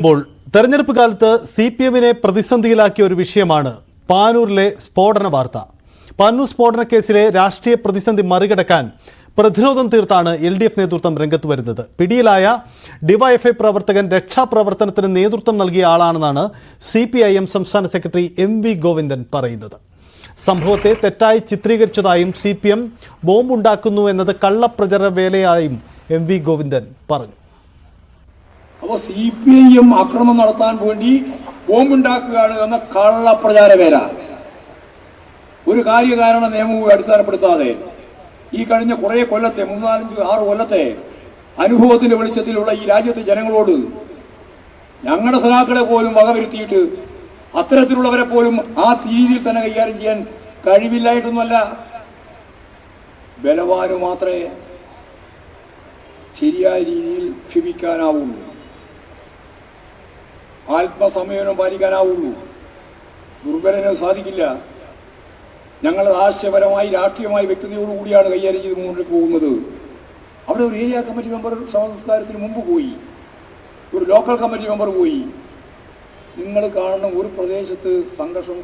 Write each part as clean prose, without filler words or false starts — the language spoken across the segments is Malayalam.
ഇപ്പോൾ തെരഞ്ഞെടുപ്പ് കാലത്ത് സിപിഎമ്മിനെ പ്രതിസന്ധിയിലാക്കിയ ഒരു വിഷയമാണ് പാനൂരിലെ സ്ഫോടന വാർത്ത. പാനൂർ സ്ഫോടന കേസിലെ രാഷ്ട്രീയ പ്രതിസന്ധി മറികടക്കാൻ പ്രതിരോധം തീർത്താണ് LDF നേതൃത്വം രംഗത്ത് വരുന്നത്. പിടിയിലായ ഡിവൈഎഫ്ഐ പ്രവർത്തകൻ രക്ഷാപ്രവർത്തനത്തിന് നേതൃത്വം നൽകിയ ആളാണെന്നാണ് CPIM സംസ്ഥാന സെക്രട്ടറി MV ഗോവിന്ദൻ പറയുന്നത്. സംഭവത്തെ തെറ്റായി ചിത്രീകരിച്ചതായും CPM ബോംബുണ്ടാക്കുന്നു എന്നത് കള്ളപ്രചരണ വേലയായും MV ഗോവിന്ദൻ പറഞ്ഞു. അപ്പോൾ CPIM ആക്രമണം നടത്താൻ വേണ്ടി ബോംബുണ്ടാക്കുകയാണ് എന്ന കള്ളപ്രചാര വേല. ഒരു കാര്യകാരണ നിയമവും അടിസ്ഥാനപ്പെടുത്താതെ ഈ കഴിഞ്ഞ കുറേ കൊല്ലത്തെ 3-4-6 കൊല്ലത്തെ അനുഭവത്തിന്റെ വെളിച്ചത്തിലുള്ള ഈ രാജ്യത്തെ ജനങ്ങളോട് ഞങ്ങളുടെ സഖാക്കളെ പോലും വകവരുത്തിയിട്ട് അത്തരത്തിലുള്ളവരെ പോലും ആ രീതിയിൽ തന്നെ കൈകാര്യം ചെയ്യാൻ കഴിവില്ലായിട്ടൊന്നുമല്ല. ബലവാനു മാത്രമേ ശരിയായ രീതിയിൽ ക്ഷമിക്കാനാവുള്ളൂ, ആത്മസംയമനം പാലിക്കാനാവുള്ളൂ. ദുർബലന് സാധിക്കില്ല. ഞങ്ങൾ ആശയപരമായി രാഷ്ട്രീയമായി വ്യക്തതയോടുകൂടിയാണ് കൈകാര്യം ചെയ്ത് മുന്നോട്ട് പോകുന്നത്. അവിടെ ഒരു ഏരിയ കമ്മിറ്റി മെമ്പർ സംസ്കാരത്തിന് മുമ്പ് പോയി, ഒരു ലോക്കൽ കമ്മിറ്റി മെമ്പർ പോയി. നിങ്ങൾ കാണണം, ഒരു പ്രദേശത്ത് സംഘർഷം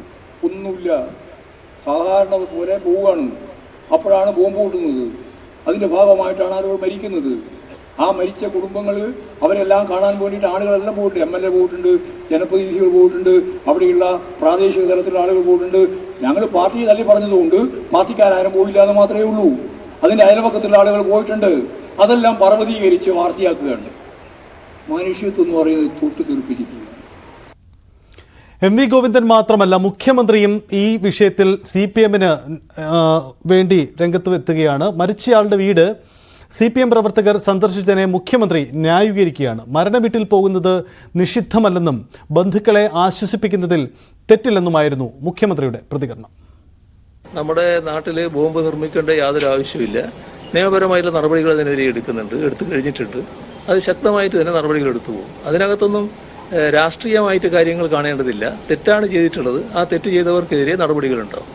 ഒന്നുമില്ല, സാധാരണ പോലെ പോവുകയാണ്. അപ്പോഴാണ് ബോംബ് പൊട്ടുന്നത്. അതിൻ്റെ ഭാഗമായിട്ടാണ് ആളുകൾ മരിക്കുന്നത്. ആ മരിച്ച കുടുംബങ്ങൾ അവരെല്ലാം കാണാൻ വേണ്ടിയിട്ട് ആളുകളെല്ലാം പോയിട്ടുണ്ട്. MLA പോയിട്ടുണ്ട്, ജനപ്രതിനിധികൾ പോയിട്ടുണ്ട്, അവിടെയുള്ള പ്രാദേശിക തലത്തിലുള്ള ആളുകൾ പോയിട്ടുണ്ട്. ഞങ്ങൾ പാർട്ടി തള്ളി പറഞ്ഞതുകൊണ്ട് പാർട്ടിക്കാരും പോയില്ല എന്ന് മാത്രമേ ഉള്ളൂ. അതിൻ്റെ അയൽപക്കത്തുള്ള ആളുകൾ പോയിട്ടുണ്ട്. അതെല്ലാം പർവ്വതീകരിച്ച് വാർത്തയാക്കുകയാണ്. മനുഷ്യത്വം എന്ന് പറയുന്നത് തൊട്ട് തീർപ്പിരിക്കുക. MV ഗോവിന്ദൻ മാത്രമല്ല, മുഖ്യമന്ത്രിയും ഈ വിഷയത്തിൽ CPMന് വേണ്ടി രംഗത്ത് എത്തുകയാണ്. മരിച്ചയാളുടെ വീട് CPM പ്രവർത്തകർ സന്ദർശിച്ചതിനെ മുഖ്യമന്ത്രി ന്യായീകരിക്കുകയാണ്. മരണവീട്ടിൽ പോകുന്നത് നിഷിദ്ധമല്ലെന്നും ബന്ധുക്കളെ ആശ്വസിപ്പിക്കുന്നതിൽ തെറ്റില്ലെന്നുമായിരുന്നു മുഖ്യമന്ത്രിയുടെ പ്രതികരണം. നമ്മുടെ നാട്ടിൽ ബോംബ് നിർമ്മിക്കേണ്ട യാതൊരു ആവശ്യമില്ല. നിയമപരമായിട്ടുള്ള നടപടികൾ അതിനെതിരെ എടുത്തു കഴിഞ്ഞിട്ടുണ്ട്. അത് ശക്തമായിട്ട് തന്നെ നടപടികൾ എടുത്തു പോകും. അതിനകത്തൊന്നും രാഷ്ട്രീയമായിട്ട് കാര്യങ്ങൾ കാണേണ്ടതില്ല. തെറ്റാണ് ചെയ്തിട്ടുള്ളത്, ആ തെറ്റ് ചെയ്തവർക്കെതിരെ നടപടികളുണ്ടാവും.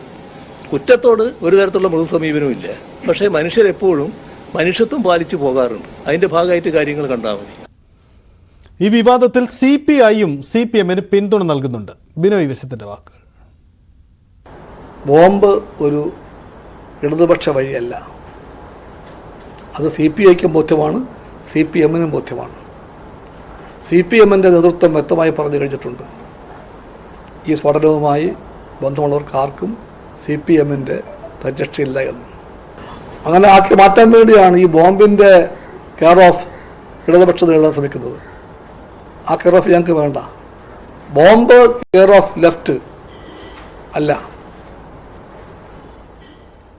കുറ്റത്തോട് ഒരു തരത്തിലുള്ള മൃദുസമീപനവും ഇല്ല. പക്ഷേ മനുഷ്യരെപ്പോഴും മനുഷ്യത്വം പാലിച്ചു പോകാറുണ്ട്. അതിന്റെ ഭാഗമായിട്ട് കാര്യങ്ങൾ കണ്ടാൽ മതി. ഈ വിവാദത്തിൽ CPIയും CPMന് പിന്തുണ നൽകുന്നുണ്ട്. ബിനോയ് വിശ്വത്തിന്റെ വാക്കുകൾ. ബോംബ് ഒരു ഇടതുപക്ഷ വഴിയല്ല. അത് CPIക്കും ബോധ്യമാണ്, CPMനും ബോധ്യമാണ്. CPMന്റെ നേതൃത്വം വ്യക്തമായി പറഞ്ഞു കഴിഞ്ഞിട്ടുണ്ട്. ഈ സ്ഫോടനവുമായി ബന്ധമുള്ളവർക്ക് ആർക്കും CPMന്റെ പരിരക്ഷയില്ല എന്ന്. അങ്ങനെ ആക്കി മാറ്റാൻ വേണ്ടിയാണ് ഈ ബോംബിൻ്റെ കെയർ ഓഫ് ഇടതുപക്ഷം നേടാൻ ശ്രമിക്കുന്നത്. ആ കെയർ ഓഫ് ഞങ്ങൾക്ക് വേണ്ട. ബോംബ് കെയർ ഓഫ് ലെഫ്റ്റ് അല്ല,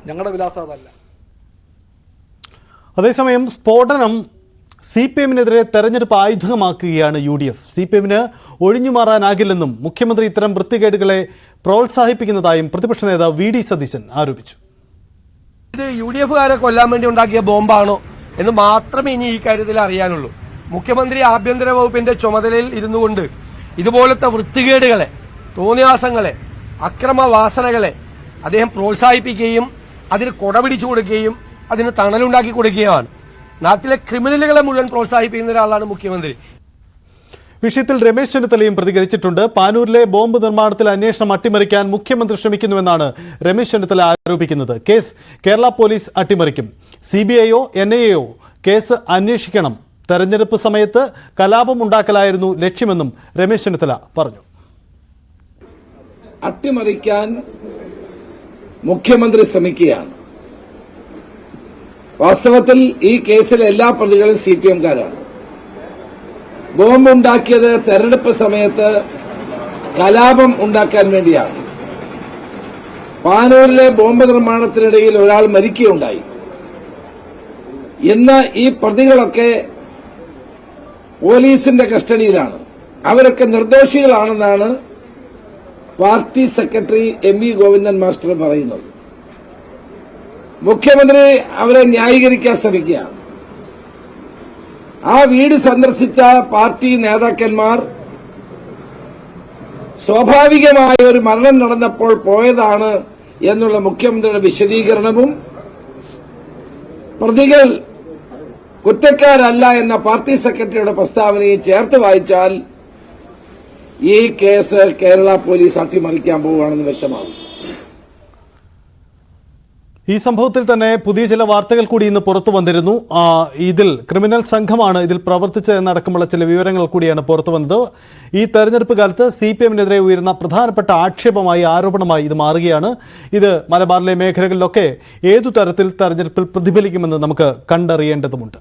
ഞങ്ങളുടെ വിലാസം അതല്ല. അതേസമയം സ്ഫോടനം CPMനെതിരെ തെരഞ്ഞെടുപ്പ് ആയുധമാക്കുകയാണ് UDF. CPMന് ഒഴിഞ്ഞുമാറാനാകില്ലെന്നും മുഖ്യമന്ത്രി ഇത്തരം വൃത്തികേടുകളെ പ്രോത്സാഹിപ്പിക്കുന്നതായും പ്രതിപക്ഷ നേതാവ് VD സതീശൻ ആരോപിച്ചു. ഇത് UDFകാരെ കൊല്ലാൻ വേണ്ടി ഉണ്ടാക്കിയ ബോംബാണോ എന്ന് മാത്രമേ ഇനി ഈ കാര്യത്തിൽ അറിയാനുള്ളൂ. മുഖ്യമന്ത്രി ആഭ്യന്തര വകുപ്പിന്റെ ചുമതലയിൽ ഇരുന്നുകൊണ്ട് ഇതുപോലത്തെ വൃത്തികേടുകളെ, തോന്നിയാസങ്ങളെ, അക്രമവാസനകളെ അദ്ദേഹം പ്രോത്സാഹിപ്പിക്കുകയും അതിന് കൊടപിടിച്ചു കൊടുക്കുകയും അതിന് തണലുണ്ടാക്കി കൊടുക്കുകയാണ്. നാട്ടിലെ ക്രിമിനലുകളെ മുഴുവൻ പ്രോത്സാഹിപ്പിക്കുന്ന ഒരാളാണ് മുഖ്യമന്ത്രി. വിഷയത്തിൽ രമേശ് ചെന്നിത്തലയും പ്രതികരിച്ചിട്ടുണ്ട്. പാനൂരിലെ ബോംബ് നിർമ്മാണത്തിൽ അന്വേഷണം അട്ടിമറിക്കാൻ മുഖ്യമന്ത്രി ശ്രമിക്കുന്നുവെന്നാണ് രമേശ് ചെന്നിത്തല ആരോപിക്കുന്നത്. കേസ് കേരള പോലീസ് അട്ടിമറിക്കും. CBIയോ NIAയോ കേസ് അന്വേഷിക്കണം. തെരഞ്ഞെടുപ്പ് സമയത്ത് കലാപം ഉണ്ടാക്കലായിരുന്നു ലക്ഷ്യമെന്നും രമേശ് ചെന്നിത്തല പറഞ്ഞു. അട്ടിമറിക്കാൻ മുഖ്യമന്ത്രി ശ്രമിക്കുകയാണ്. വാസ്തവത്തിൽ ഈ കേസിലെ എല്ലാ പ്രതികളും CPMകാരാണ്. ബോംബുണ്ടാക്കിയത് തെരഞ്ഞെടുപ്പ് സമയത്ത് കലാപം ഉണ്ടാക്കാൻ വേണ്ടിയാണ്. പാനൂരിലെ ബോംബ് നിർമ്മാണത്തിനിടയിൽ ഒരാൾ മരിക്കുകയുണ്ടായി. ഇന്ന് ഈ പ്രതികളൊക്കെ പോലീസിന്റെ കസ്റ്റഡിയിലാണ്. അവരൊക്കെ നിർദോഷികളാണെന്നാണ് party secretary MV Govindan master പറയുന്നത്. മുഖ്യമന്ത്രി അവരെ ന്യായീകരിക്കാൻ ശ്രമിക്കുകയാണ്. ആ വീട് സന്ദർശിച്ച പാർട്ടി നേതാക്കന്മാർ സ്വാഭാവികമായ ഒരു മരണം നടന്നപ്പോൾ പോയതാണ് എന്നുള്ള മുഖ്യമന്ത്രിയുടെ വിശദീകരണവും പ്രതികൾ കുറ്റക്കാരല്ല എന്ന പാർട്ടി സെക്രട്ടറിയുടെ പ്രസ്താവനയെ ചേർത്ത് വായിച്ചാൽ ഈ കേസ് കേരള പോലീസ് അട്ടിമറിക്കാൻ പോവുകയാണെന്ന് വ്യക്തമാകും. ഈ സംഭവത്തിൽ തന്നെ പുതിയ ചില വാർത്തകൾ കൂടി ഇന്ന് പുറത്തു വന്നിരുന്നു. ഇതിൽ ക്രിമിനൽ സംഘമാണ് ഇതിൽ പ്രവർത്തിച്ചതെന്നടക്കമുള്ള ചില വിവരങ്ങൾ കൂടിയാണ് പുറത്തു വന്നത്. ഈ തെരഞ്ഞെടുപ്പ് കാലത്ത് CPM-നെതിരെ ഉയരുന്ന പ്രധാനപ്പെട്ട ആക്ഷേപമായി, ആരോപണമായി ഇത് മാറുകയാണ്. ഇത് മലബാറിലെ മേഖലകളിലൊക്കെ ഏതു തരത്തിൽ തെരഞ്ഞെടുപ്പിൽ പ്രതിഫലിക്കുമെന്ന് നമുക്ക് കണ്ടറിയേണ്ടതുമുണ്ട്.